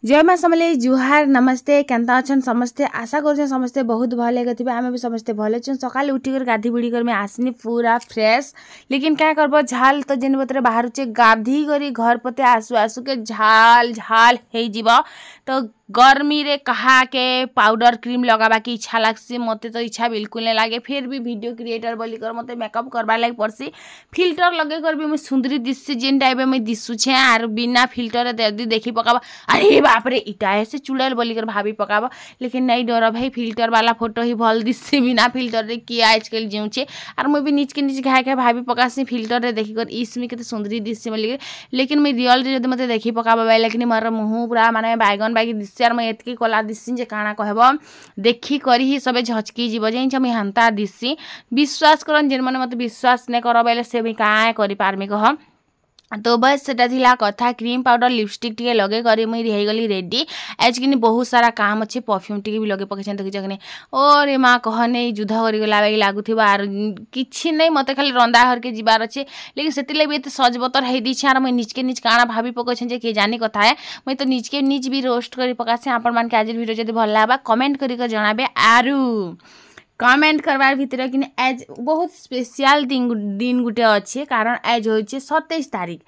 जय माँ समले जुहार नमस्ते केन्ता अछन समस्ते आशा कर समस्ते बहुत भले थे आम भी समस्ते भले छन सकाल उठिकर गाधी बुड़ी कर मैं आसनी पूरा फ्रेश लेकिन क्या करब झाल तो जेन बतरे बाहर गाधी करी घर पते आसु आसु के झाल झाल हो जीव तो गर्मी रे कहा के पाउडर क्रीम लगाबा की इच्छा लागसी मते तो इच्छा बिल्कुल नहीं लागे फिर भी वीडियो क्रिएटर बोली कर मते मेकअप करबा लाग पड़सी फिल्टर लगे कर भी मैं सुंदरी दिससी जेन टाइप में दिसु छे आर बिना फिल्टर यदि देखी पकाबा अरे बाप रे इटा ऐसे चुड़ैल बोली कर भाभी पकाबा लेकिन नहीं डर भाई फिल्टर वाला फोटो ही भल दिससी बिना फिल्टर रे किए आजकल जीउछे आर मैं भी नीच के नीच घाय भाभी पकासी फिल्टर रे देखी कर इसमें केते सुंदरी दिससी बोली लेकिन मैं रियल रे जदि मते देखी पकाबा लेकिन मोर मुंह पूरा माने बैगन बागी दिससी मैं एतकी कला दिसी जे काଣା कहब देखी करी ही सबे झचकी जीव जे मैं हंता दिसी विश्वास करन जेन माने मते विश्वास ने कर बेले से भी काए करि पारमी कह तो बस सेटा थिला कथा क्रीम पाउडर लिपस्टिक टिके लगे करी मुई रही गली रेडी आज कि बहुत सारा काम अच्छे परफ्यूम टिके भी लगे पके देखी ओरे माँ कहने युद्ध कर गला लगुवा आर कि नहीं मत खाली रंदा घर के जीवार अच्छे लेकिन से भी एत सजबतर हो दी आर मुझे निजके निज काଣା भाभी पकड़े किए जानी कथा है मुझे तो निजके निज भी रोस्ट कर पकासी आपण मान के आज वीडियो जब भल लगा कमेंट कर जनाबे आरु कमेंट करवार भितर कि आज बहुत स्पेशल दिन गुटे अच्छे कारण आज हो 27 तारीख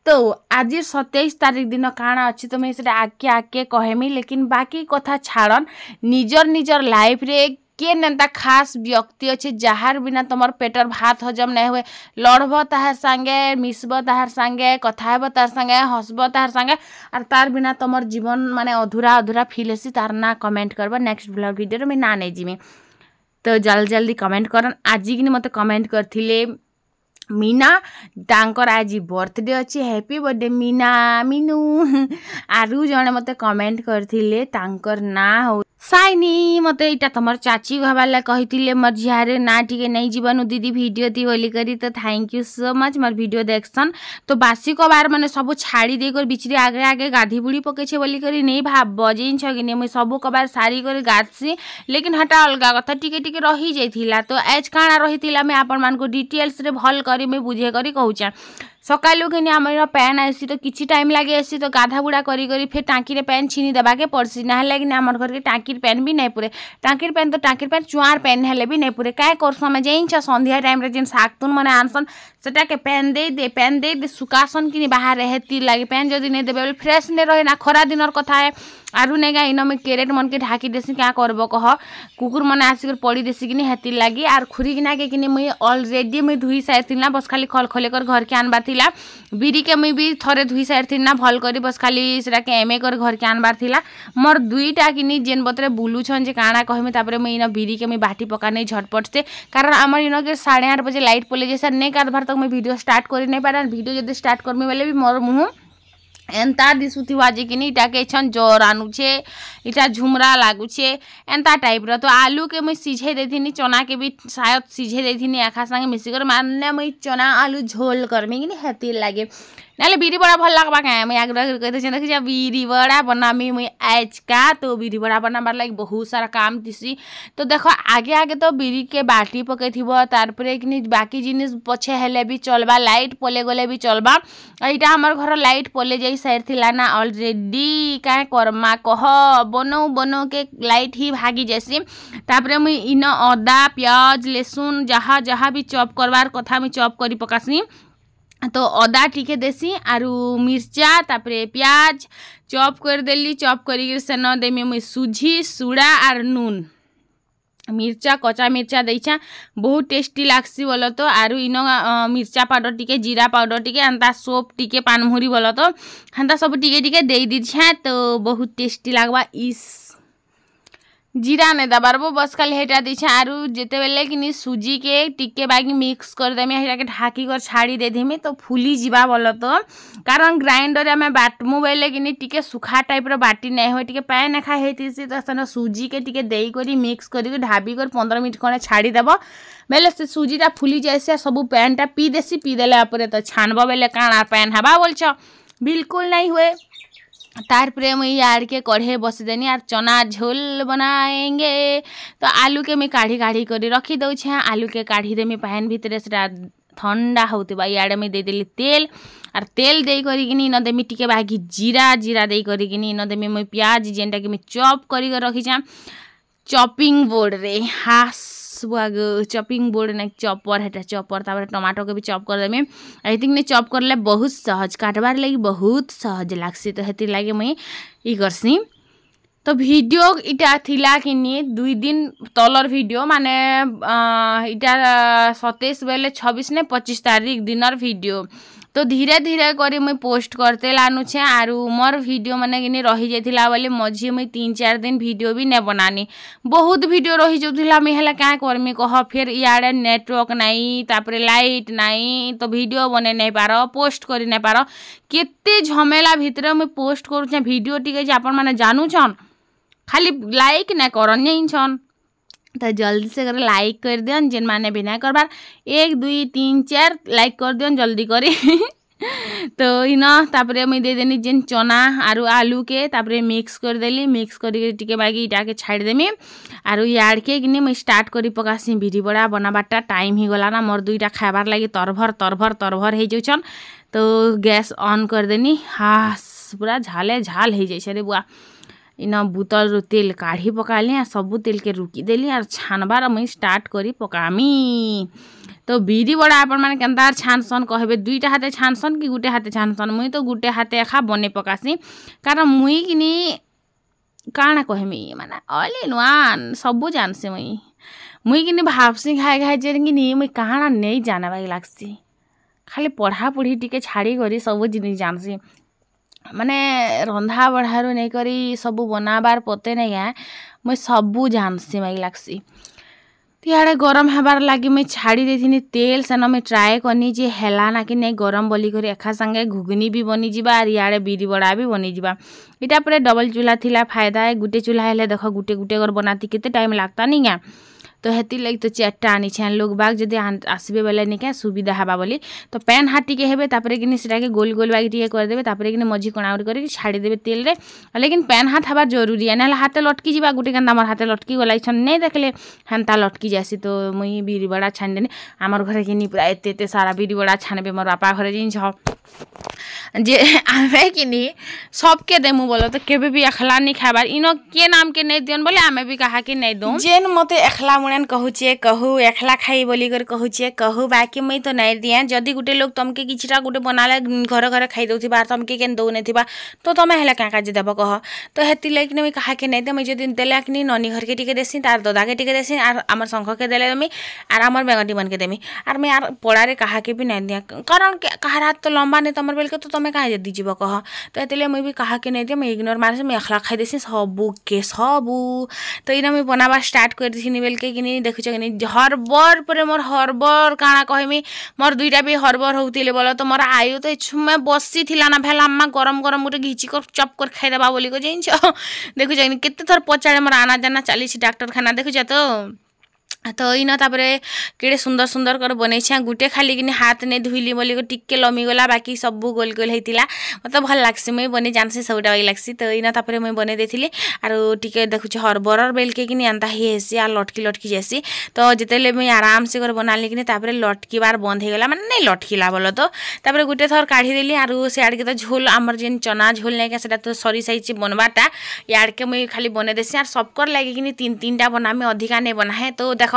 तो आज 27 तारीख दिन काଣା अच्छे तो मैं आगे आगे कहमी लेकिन बाकी कथा छाड़न निजर लाइफ रे के नेता खास व्यक्ति अच्छे जार बिना तुम पेटर भात हजम नहीं हुए लड़ब ताहार सांगे मिसब ताहार सांगे कथाब तार सांगे हसब ताहार सांगे और तार बिना तुम जीवन माने अधूरा अधूरा फील हेसी तार ना कमेंट करब नेक्स्ट ब्लॉग वीडियो में ना नहीं जीमी तो जल्दी कमेंट करन आज कि मत कमेंट करथिले मीना तांकर आज बर्थडे अच्छी हैप्पी बर्थडे मीना मीनू आरु जने मत कमेंट करथिले तांकर ना हो साइनी मत इटा तुम चाची कहबार कही मोर झियारे ना टिके नहीं जीवन दीदी भिडियो दी बोली करी तो थैंक यू सो मच मोर भिडियो देखसन तो बासी कबार मैंने सब छाड़ी देकर बिचरी आगे आगे गाधी बुड़ी पके बोली करी नहीं भाव जिन कि मुझे सब कबार सारी कर गाधसी लेकिन हटा अलग कथा टिके टिके रही जाइथिला तो आज काଣା रही मैं आपण मान को डिटेल्स रे भल करी मैं बुझे करी कहूचा सकालू कि आम पैन आसी तो किसी टाइम लगे आसी तो गाधा बुड़ा करी फिर टाँकी पैन छीनी देवाके पड़सी ना कि आम घर के टाँकी पैन भी नहीं पूरे टाँकी पैन तो टाँकी पैन चुआर पैन हेले भी नहीं पूरे क्या करसु आम जाइछ संध्या टाइम रे जेन शागतुन मैंने आनसन सेटा के पैन दे सुकासन कि बाहर हेती लगे पैन जदि नहीं देवे फ्रेश नहीं रहे ना खरा दिन कथा है आरु नेगा इन में कैरेट मन के ढाकी देसी क्या करब कह कुकुर मैंने आसिक पड़ी देसी कि हेती लगी आर खुरीकिना के कि मुई अलरेडी मुई धुई सारी ना बस खाली खल खले कर घर के आनबार थिला बिरी के मुई भी थरे धुई सारी ना भल करी बस खाली सेटा के एमे कर घर के आनबार थिला मोर दुईटा कि जेन बतरे बुलुछन जे काଣା कहमी तापरे मुई इन बिरी के मुई बाटी पका नहीं झटपट से कारण आमर इन के 8:30 बजे लाइट पले जैसा नहीं कादभार तक मुई वीडियो स्टार्ट कर नहीं पारा वीडियो जब स्टार्ट करमी बेले भी मोर मुँह एंता दिशुवा जे कि इटा के छन जोर आनुछे इटा झुमरा लागुछे एंता टाइप रो तो आलू के मुई सीझे देथिनी चना के भी शायद सीझे देथिनी आखा संगे मिसिकर माने मुई चना आलू झोल करमी कि हेती लागे नाले बिरी बड़ा भल लगवा क्या मैं आग्रह कहते देखी बिरी बड़ा बनामी मुई आज का तो बिरी बड़ा बनाबार लगे बहुत सारा काम दिसी तो देखो आगे आगे तो बिरी के बाटी पके थी तारपरे कि बाकी जिनिस पछे हेले भी चलबा लाइट पले गले भी चलबा यहाँ हमार घर लाइट पले जाई साइड थिला ना ऑलरेडी क्या करमा कह बनो के लाइट ही भागी जैसी तापरे मुई इन अदा प्याज लहसुन जहाँ जहाँ भी चॉप करवार कथा मुई चॉप करी पकासी तो अदा टिके देसी आरु मिर्चा तापरे प्याज चॉप कर देली चॉप करी से न देमी मुई सुझी सुड़ा आर नून मिर्चा कच्चा मिर्चा देछा बहुत टेस्टी लागसी बोलो तो आरु इन मिर्चा पाउडर टिके जीरा पाउडर टिके एंता सोप टिके पानमुरी बोलो तो हेन्ता सब टिके टिके दे दीछा तो बहुत टेस्टी लागबा इस जीरा नहीं दबार बस खाली हेटा दीछे आरु जिते बेले कि सुजी के टिके बागी मिक्स कर देमी हेटा के ढाकी कर छाड़ी दे देमी तो फुली जीवा बोलो तो कारण ग्राइंडर में बाटमु बेले कि टिके सुखा टाइप रो बाटी नहीं हुए टिके पैन एखा हेतीसी तो सेन सुजी के टिके देई करी मिक्स करी ढाबी कर 15 मिनट खने छाड़ी देब बेले से सुजीटा फुली जाए सब पैनटा पी देसी पी देले तो छानब बेले काଣା पैन हवा बोलछ बिल्कुल नहीं हुए तार पर मुई यार के कढ़े बस देनी आर चना झोल बनाएंगे तो आलू के मैं काढ़ी काढ़ी कर रखी दौछे आलू के काढ़ी देमी पैन भितर से ठंडा होता इे मुझे देदेली तेल आर तेल दे करिकिनी इन देमी टिके बाकी जीरा जीरा दे करिकिनी इन देमी मुई प्याज जेनटा कि मुई चॉप करि रखिछाम चॉपिंग बोर्ड रे हास चॉपिंग बोर्ड ना चॉपर हेटा चॉपर तापर टमाटो के भी चॉप कर देमी आई थिंक ने चॉप करले बहुत सहज काटबार लगी बहुत सहज लागसी तो हेतिर लागे मुई ई करसी तो वीडियो इटा थिला कि 2 दिन तलर वीडियो माने इटा 27 बेले 26 ने 25 तारीख दिनर वीडियो तो धीरे धीरे करी मुई पोस्ट करते लानुछे आरु मोर वीडियो माने कि रही जाइथिला बोले मझी मुई 3-4 दिन वीडियो भी ने बनानी बहुत वीडियो रही जाउथिला मुई हला का करमी कह फिर इयाडे नेटवर्क नाही तापरे लाइट नाही तो वीडियो बने नहीं पारो पोस्ट करी नहीं पारो केते झमेला भितर मुई पोस्ट करूछे वीडियो टिके जे आपन माने जानू छन खाली लाइक ना करन नहीं छन तो जल्दी से कर लाइक कर दियन जिन माने भी ना करबार 1 2 3 4 लाइक कर दियन जल्दी करी तो इना तापरे मुई दे देनी जिन चना आरु आलू के तापरे मिक्स कर देली मिक्स करी टिके बागी इटा के छाड़ देमी आरु याड के किनी मुई स्टार्ट करी पकासी भिडी बड़ा बनाबाटा टाइम ही गला ना मोर दुईटा खाबार लागि तरभर हे जाउछन तो गैस ऑन कर देनी हास पूरा झाले झाल हे जाइछ रे बुआ इन बोतल तेल काढ़ी पकाली आ सबू तेल के रुकी देली आर छानबार मुई स्टार्ट करी पकामी तो बिरी बड़ा आपण माने केनतार छानसन कहबे दुईटा हाथे छानसन कि गुटे हाथे छानसन मुई तो गुटे हाथे एखा बने पकासी कारण मुई किनी काना कहमी माने ऑल इन वन सबू जानसी मुई किनी भाबसी खाए खाए जे किनी मुई काना नहीं जाना बाई लागसी खाली पढ़ा पढ़ी टिके छाड़ी करी सबू जिनिस जानसी माने रंधा बढ़ारू नहीं करी सबू बनाबार पते नहीं है मुई सबू जानसी माई लागसी इे गरम हबार लगी मुई छाड़ी देथिनी तेल सेन मुई ट्राए करनी जे हेला ना कि नहीं गरम बोली कर एका संगे घुगनी भी बनी जिबा और इे बिरी बड़ा भी बनी जिबा इटा पूरे डबल चूल्हा थिला फायदा है गुटे चूल्हा हेले देख गुटे गुटे कर बनाती केते टाइम लागता नहीं है तो हेती लगी तो 4टा आनी छे लोग बाग जदि आसबे बेले निके सुविधा हबा बोली तो पैन हाथ टिके हेबे तापरे किनी सेटा के गोल गोल बागी टिके कर देबे तापरे किनी मझी कणाउरी करके छाड़ी देबे तेल रे लेकिन पैन हाथ हबा जरूरी है ना हाथे लटकी जिबा गुटे कांदा मोर हाथे लटकी गला छन नहीं देखले हेंता लटकी जासी तो मुई बिरी बड़ा छान देनी आमर घरे किनी पूरा एते सारा बिरी बड़ा छानबे मोर बापा घरे जिन छ जे आमे किनी सबके देमु बोलो तो केबे भी अखला नहीं खाबार इनो के नाम के नहीं दियन बोले आमे भी कहा कि नहीं दो जेन मते अखला मुनेन कहूचे कहू अखला खाई बोली कर कहूचे कहू बाकी मुई तो नहीं दिया जदि गुटे लोग तमके किछटा गुटे बनाले घर घर खाई दउथि बार तमके केन दउ नेथिबा तो तमे हेला का काज देबो कह तो हेति लाइक ने कहा के नहीं दे मुई जदि देला कि ननी घर के टिके देसी तार दादा के टिके देसी आर हमर संख के देले मी आर हमर बेगटी मन के देमी आर मैं यार पड़ारे कहा के भी नहीं दिया कारण कहा रात तो लंबा नहीं तमर बेल के तो तमे कहा दी जीव कह तो हेतिले मुई भी कहा के नहीं दिया मुई इग्नोर मारसे मुई अखला खाई देसी सबू के सबू तो इना मुई बनाबा स्टार्ट कर दिसिनी बेल के किनी देखुछ कि हरबर पर मोर हरबर काना कहमी मोर दुईटा भी हरबर होतिले बोलो तो मोर आयु तो छुमे बसी थिला ना भेला अम्मा गरम गरम गुटे घिची कर चप कर खाई देबा बोली को जइन्छ देखुछ कि केते थर पचाड़े मोर आना जाना चलीछि डॉक्टर खाना देखुछ तो इन तापरे केड़े सुंदर सुंदर कर बनै छै गुटे खाली कि हाथ ने धुइली बोली को टिक्के लमी गला बाकी सबू गोल गोल हेतिला मतलब भल लागसी मुई बने जानसी सबटा बाई लागसी तो इन तापरे मुई बने देथिली आरो टिके देखुछ हरबरर बेल के कि अंता ही हेसी आ लटकी लटकी जैसी तो जेतेले मुई आराम से कर बनाली कि तापरे लटकी बार बंद हे गला माने नहीं लटकीला बोलो तो तापरे गुटे थर काढ़ी देली आरो से आड़ के तो झोल हमर जेन चना झोल नै के सेटा तो सरी साइज बनबाटा याड़ के मुई खाली बने देसी आर सबकर लागि कि 3-3टा बनामी अधिका नै बनाहे तो देख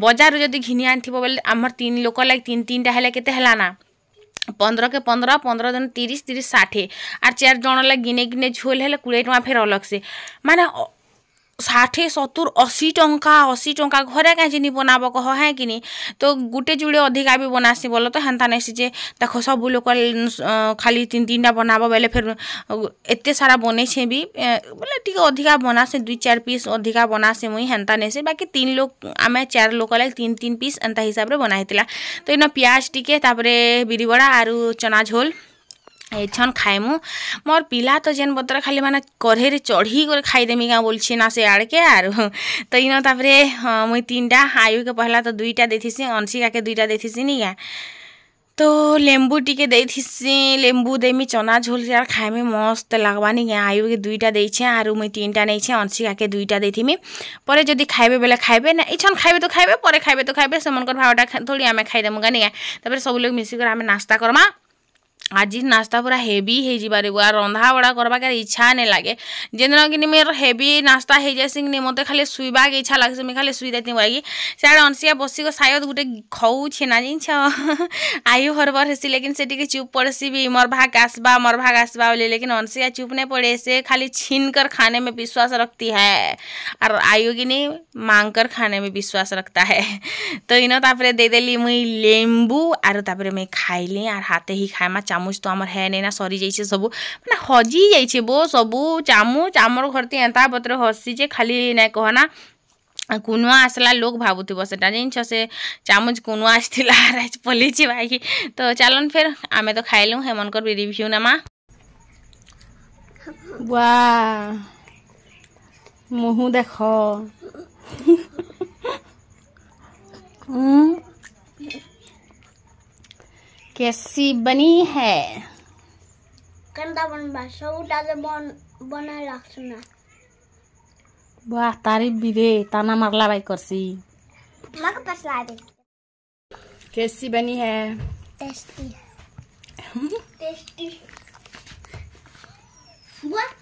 बजार जदि घिनी आनथिबो बोले हमर 3 लोक लाग 3-3टा हेला केते हेला ना 15 के 15 15 दिन 30 60 आर 4 जण लाग गिने गिने झोल हेले 20 टका फेर अलग से माने 60 70 80 टंका घरे कहीं बनाब कह है कि नहीं तो गुटे जुड़े अधिका भी बनासी बोलो तो हेन्ता नहीं जे देख सब लोग खाली 3-3टा बनाब बेले फिर एते सारा बने छे भी बोले टिके अधिका बनासे 2-4 पीस अधिका बनासे मुई हेन्ता नहीं से बाकी 3 लोग आमे 4 लोग लाग 3-3 पीस एंता हिसाब रे बनाइतिला तो इन प्याज टिके तापरे बिरी बड़ा आरु चना झोल एछन खाइमु मोर पिला तो जेन बतर खाली माने कढ़े रे चढ़ी कर खाइदेमी का बोलछि ना से आड़ के आर तो इन तापरे मुई 3टा आयु के पहला तो 2टा देथिसी अंशिका के 2टा देथिसी नी का तो लेंबू टिके देथिसी लेंबू देमी चना झोल यार खाइमे मस्त लागबानी गे आयु के 2टा देइछे आरु मुई 3टा नैछे अंशिका के 2टा देथिमी परे जदि खाइबे बेले खाइबे ना इछन खाइबे तो खाइबे परे खाइबे तो खाइबे समनकर भावटा थोड़ी आमे खाइदेमु गानी तबरे सब लोग मिसी कर आमे नाश्ता करमा आज नाश्ता पूरा हेवी हो जारे बुआ रंधा बड़ा करवा के इच्छा नहीं लगे जेन कि मेरे हेवी नाश्ता हो जाए कि मत खाली शुवा के इच्छा लगे मुझे खाली शुई देती बुआई सियाड़े अनसिया बसिक शायद गोटे खाऊे ना जिनछ आयु हरबर हेसी लेकिन से चुप पड़सी भी मोर भाग आसबा बोले लेकिन अनसिया चुप नहीं पड़े से खाली छीन कर खाने में विश्वास रखती है और आयु कि नहीं मांग कर खाने में विश्वास रखता है। तो इनो तापरे दे देली मुई लेंबू आर तापरे मैं खाइली और हाथे ही खाएमा चामच तो आमर है नहीं ना सरी जाइए सबू मैंने हजी जाइए बो सबू चामच आमर घर ती एंता पत्र हसीचे खाली नहीं कहना कुनुआ आसला लोग भावुव से जिनछ से चामच कुनुआ आसला पलिची भाई। तो चलन फिर आमे तो खाइलु हेमनकर भी रिव्यू नमा। वाह मुँह देख कैसी बनी है कंदा बनबा सबटा जे बना लागछना। वाह तारीफ भी रे ताना मारला भाई करसी मग पसला दे। कैसी बनी है? Tasty tasty. वाह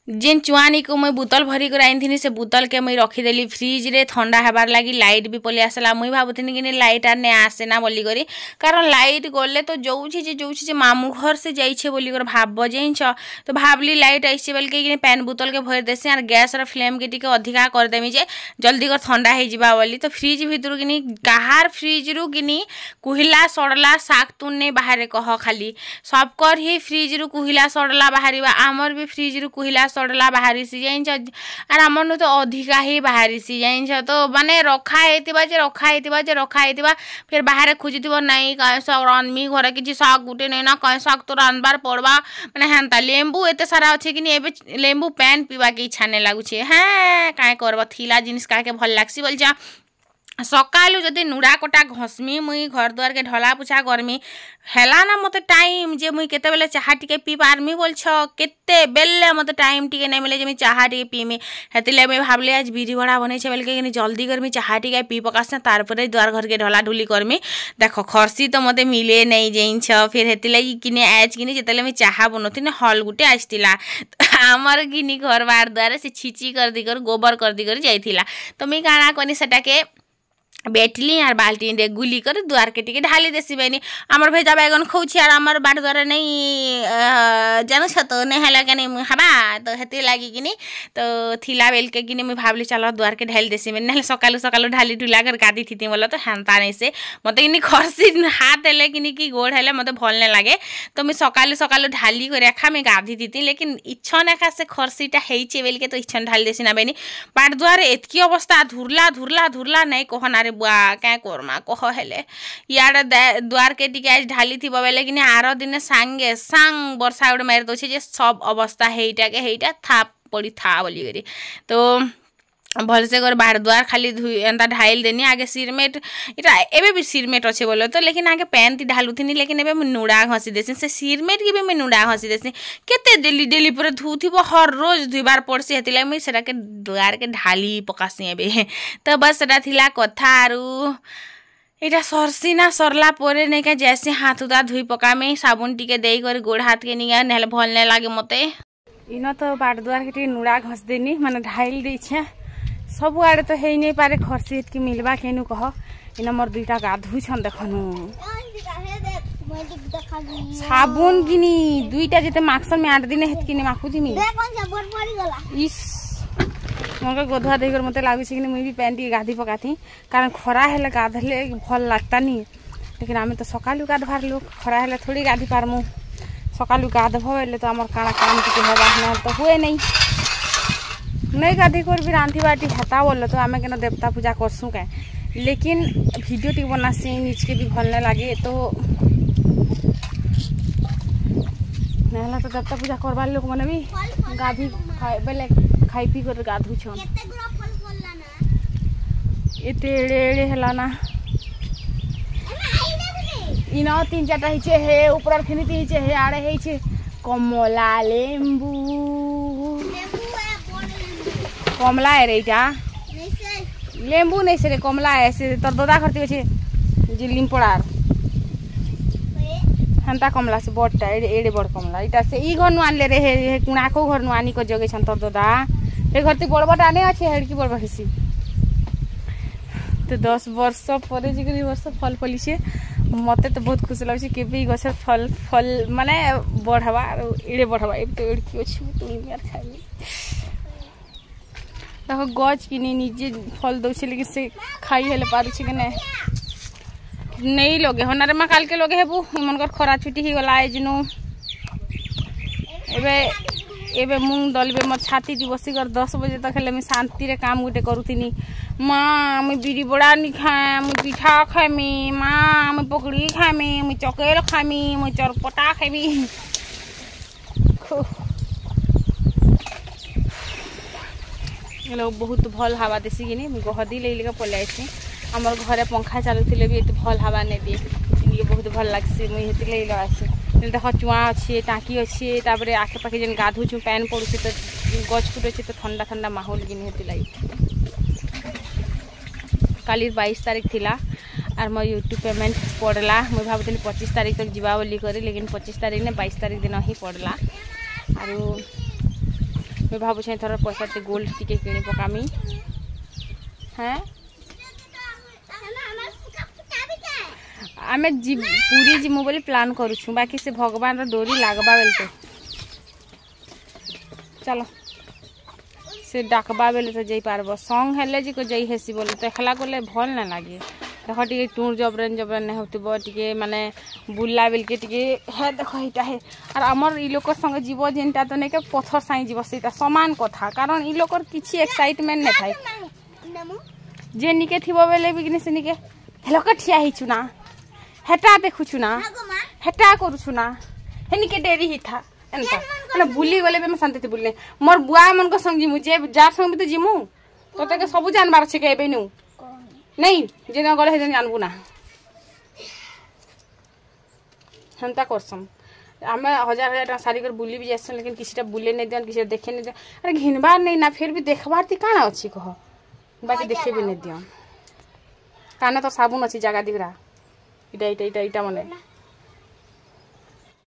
जेन चुआनी को मैं बोतल भरी कर आई से बोतल के मुई रखीदेली फ्रिज रे ठंडा हबार लगी लाइट भी पलि आसला मुई भावुनी कि लाइट आर नहीं आसे ना बोलिक कारण लाइट गले तो जो मामू घर से जाइए बोलिक भाव जाइछ तो भावली लाइट आइसे बोल के पैन बोतल के भर देसी और गैस फ्लेम के टी अधिका करदेमी जे जल्दी कर ठंडा हो बोली। तो फ्रिज भितर कि कहार फ्रिज रु कि कुहिला सड़ला शाग तुन नहीं बाहर कह खाली सबकर ही फ्रिज रु कुहिला सड़ला बाहर आमर भी फ्रिज रु कुहिला सड़ला बाहरी सी जाइछ और आमर तो अधिका ही बाहरी सी जाइछ। तो माने रखा फिर बाहर खोजुव नहीं कहीं शाग रानमी घर किसी शाग गुटे नहीं ना कहीं शाग तो रानबार पड़वा मैंने हेन्ता लेंबू एत सारा अच्छे कि एबे लेंबू पैन पीवा के इच्छा नहीं लगुचे। हाँ कहीं करब थिला जिनिस काके भल लागसी बोल जा सकालू जदि नुड़ा कटा घसमी मुई घर द्वार के ढला पुछा करमी हेला ना मत टाइम जे मुई केते बेले चाहा टिके पी पारमी बोलछ केते बेले मत टाइम टिके नहीं मिले जे मुई चाहा टिके पीमी हेतिले मुई भाबले आज बिरी बड़ा बनै छे बेलके कि जल्दी करमी चाहा टिके पी पकास तार पर द्वार घर के ढला ढुली करमी देखो खरसी तो मते मिले नहीं जाइछ फिर हेतिले किने आज किने जेतले मुई चाहा बनोती ने हल गुटे आस्तिला आमर किनी घर बार द्वार से छिची कर दी कर गोबर कर दी कर जाइथिला। तो मुई काना कोनी सेटा के बैठली और बाल्टी रे गुली कर द्वार के टिके ढाली देसी बनी आमर भेजा बैगन खोची और आमर बाट द्वारा नहीं जानूछ तो नहीं हेला के नहीं हबा तो हेती लगी कि तो थिला बेल के कि मुझे भावली चलो द्वार के ढाली देसी बनी ना सकालू सकालू ढाली ढुला कर गादी थी बोलो तो हेन्ता नहीं से मत कि खरसी हाथ हेले कि गोड़ हेले मत भल नहीं लगे। तो मुझे सकालू सकालू ढाली कर रखा मैं गाधी थी लेकिन इच्छा ना से खरसीटा है बेल के तो इच्छा ढाली देसी ना बेनी बाट द्वार एतकी अवस्था धुरला धुरला धुरला नहीं कहना रे बुआ क्या करमा कह हेले यार द्वार के टी आज ढाली थी बेले कि आर दिन सांगे सांग वर्षा गोटे मारि दौचे जे सब अवस्था हेटा था पड़ी था बोली तो भलसे कर बाहर द्वार खाली धुई एंता ढाइल देनी आगे सिरमेट इटा एबे भी सिरमेट अच्छे बोलो तो लेकिन आगे पैन ती ढालुथी लेकिन एबे नुड़ा घसी देसी से सिरमेट की भी नुड़ा घसी देसी केते डेली डेली पूरा धुथीबो हर रोज धुइबार पड़सी हेतिला मुई सेटा के द्वार के ढाली पकासी एबे। तो बस सेटा थिला कथा आरु इटा सरसी ना सरला परे नहीं क्या जैसे हाथ उदा धुई पकामे साबुन टिके देई कर गोड़ हाथ के निगा नेले भल नहीं लागे मते इनो तो बाट द्वार के नुड़ा घस देनी माने ढाइल देछे सब आड़े तो है नहीं पारे खरसी की मिलवा केनु कह इन मोर दुईटा गाधु छन देखनु साबुन किनी दुईटा जेते माक्सन में 8 दिन हेत किनी माखु थी मी इस मोर गोधुआ देकर मते लागु छी कि मुई भी पैंट के गाधी पकाथी कारण खरा हेले गाधले भल लागता नी लेकिन आमे तो सकालु गाधवार लोग खरा हेले थोड़ी गाधी पारमु सकालु गाधबो बेले तो हमर काना काम के हेबा न तो हुए नहीं गाधी कर भी रांधी बाटी हेता बोल तो आम के देवता पूजा करसुँ क्या लेकिन वीडियो टी बनासी निज के भी भल नहीं लगे तो ना तो देवता पूजा करवार लोक मैंने भी गाधी बेले खाई पी कर गाधु छन एते एड़े एड़े हेला ना इना 3-4टा हिचे हे ऊपर खिनी हिचे हे आड़े हे कमला लेंबू कमला है रेटा लेंबू नहीं से कमला है से तोर दादा करती अच्छे जे लिम पड़ार हेन्ता कमला से बड़टा एड़े बड़ कमला इटा से ई घर नु आनले रे हे कुणाको घर नु आनी को जगे छन तोर दादा हे घर ती बड़ बड़ आने अछि हेड की बड़ बहिसी तो 10 वर्ष पर जिकरी वर्ष फल फली छे मते तो बहुत खुशी लागछ के भी गछ फल माने बढ़ावा एड़े बढ़ावा ए तो एड़की अछि तुम यार खाली देखो गछ किनी निजे फल दउ छे लेकिन से खाई हेले पारू छे कि नहीं लगे हनारे मा काल के लगे हेबू मनकर खरा छुट्टी ही गला एजनु एबे मूंग दलबे मोर छाती दी बसी कर 10 बजे तक हेले मैं शांति रे काम गुटे करूथिनी माँ मैं बिरी बड़ा नहीं खाए मैं पिठा खामी माँ मैं पकड़ी खामी मैं चकेल खामी मैं चरपटा खामी लोग बहुत भल हवा देसी कि नहीं गहदी ले पलै आमर घरे पंखा चलुले भी ये भल हवा नहीं दिए बहुत भल लगसी मुझे ले आसी देख चुआ अच्छे टाँकी अच्छे तापर आखे पाखे जेन गाधुछु पैन पड़ुचे तो गच फुटे तो ठंडा ठंडा माहौल कि नहीं लगी काली 22 तारीख थिला और मोर यूट्यूब पेमेंट पड़ला मुझे भावुली 25 तारीख तक जीवा बोली करी लेकिन 25 तारीख ने 22 तारीख दिन ही पड़ला और मैं भावुचे थोड़ा पैसा से गोल्ड टिके किणी पकामी हैं आमे पूरी जीमु बोली प्लान करूछु बाकी से भगवान रो डोरी लागबा बेलते चलो से डाकबा बेले तो जाई पारबो संग हेले जी को जाई हेसी बोले तो खला कोले भल ना लागे देखो टिके टूर जबरन नहीं होतबो टिके माने बुल्ला बेल के टिके हे देखो इटा है और हमर ई लोकर संग जीव जेनटा तो नै के पत्थर साई जीव सेटा समान कथा कारण ई लोकर किछि एक्साइटमेंट नै थाई जे निके थिबो बेले बिगने से निके हेलो का ठिया हिछु ना हेटा देखुछु ना हेटा करूछु ना हेनी के डेरी ही था एनता ना बुली गले में शांति से बुलने मोर बुआ मन को संग जिमु जे जार संग भी तो जिमु तो तके सब जानबार छै के एबे नु नहीं जे न गले हे जानबू ना हंता करसम हमें 1000 सारी कर बुली भी जैसन लेकिन किसीटा बुले नहीं दियन किसी देखे नहीं दियन अरे घिनबार नहीं ना फिर भी देखबार ती काना अछि कह बाकी देखे भी नहीं दियन काना तो साबुन अछि जगह दिगरा इटा मने